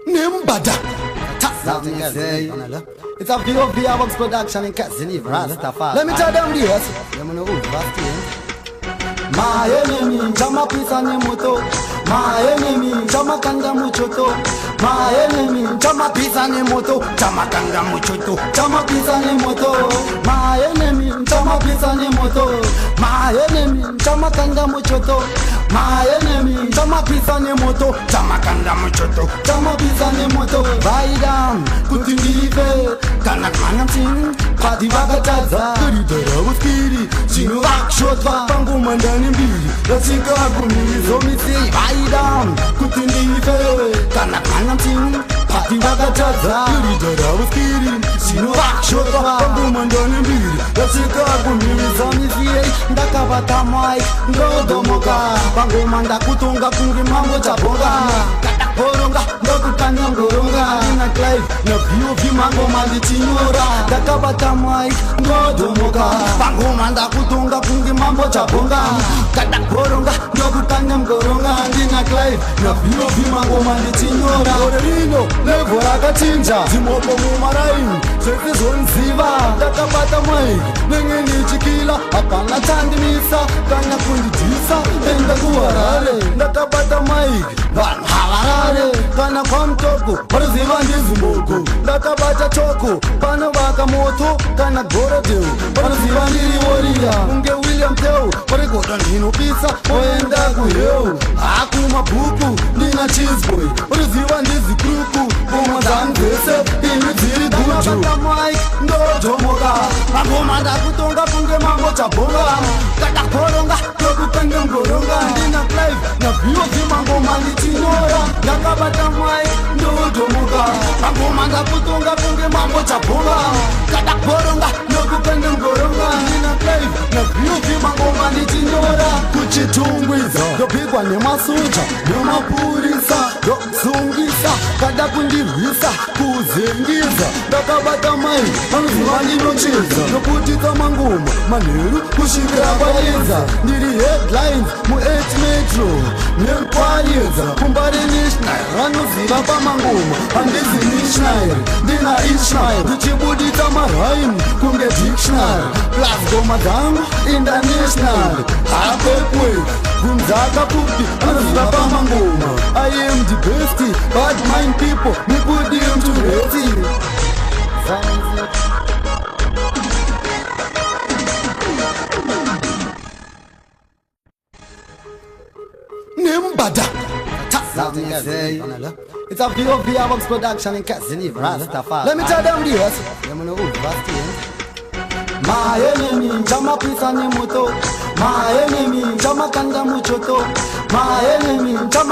Nimbada. It's a POV Box production in Cassini, Rastafari. Let me tell them this. My enemy, Chama Pisani Moto. My enemy, Chama Kanga Muchoto. My enemy, Chama Pisani Moto. Chama Kanga Muchoto. Chama Pisani Moto. My enemy, Chama Pisani Moto. My enemy, Chama Kanga Muchoto. My enemy, Chama Pisani Moto. Chama Kanga Muchoto. Chama Pisani Moto. Baidam, Kutindive, Kanakmanam Sing, Padi Bagataza, Kuridara Wuskiri, Sinu Akshotva, Pangu Mandani Biri, Rasika Gumi, Zomisi, Baidam, Kutindive, Kanakmanam Sing, Padi Bagataza, Kuridara Wuskiri, Sinu Akshotva, Pangu Mandani Biri, Rasika Gumi, Zomisi, Dakavata Mai, Godomoka, Pangu Manda Kutunga Kungi Mambo Chabonga. Horonga, ndokutanya ngoronga Ina Clive, na POV mango mandi chinyora Dakabata mai, ngodomoka Pango manda kutunga kungi mambo chabonga Kata horonga, ndokutanya ngoronga Ina Clive, na POV mango mandi chinyora Orerino, levo raka chinja Zimopo mumaraim, sete zonziva Dakabata mai, nengeni chikila Apana chandi misa, kanya kundi jisa Enda kuwarare, dakabata mai Van havarare kana kwa mtoko wanaziva ndizi moko ndakabata choko pana waka moto kana gora teu wanaziva ndiri woria unge William teu wanagoda nino pizza oenda kuheu hakuma buku nina cheese boy wanaziva ndizi kruku goma zangese imi ziri guju ndakabata mic ndojo moka magoma ndakutonga kunge mambo chabonga kata koronga ndokupenge mgoronga ndina Clive na POV mambo mali chinyora ndakabata mai ndodomoka magoma ndakutonga kunge mambo chabonga kata koronga ndokupenge mgoronga ndina Clive na POV magoma ndichinyora kuchitungwiza ndopigwa nemasuja nemapurisa ndosungisa kada kundirwisa kuzengiza ndakabata mai anoziva ndinocheza ndoputisa mangoma manheru kusvikira payedza ndiri headlines mu8 metro nepayedza kumbari national vanoziva pamangoma handizi national ndina ishmael ndichibudisa marhaim kunge dictionary plus goma dzangu international hapekwe kunzaka pupi anoziva pamangoma I am the best bad mind people me put them to rest Nimbada. It's a POV Box production in Cassini, Rastafari. Let me tell them this. My enemy, Chama Pisani Moto. My enemy, Chama Kanga Muchoto. My enemy, Chama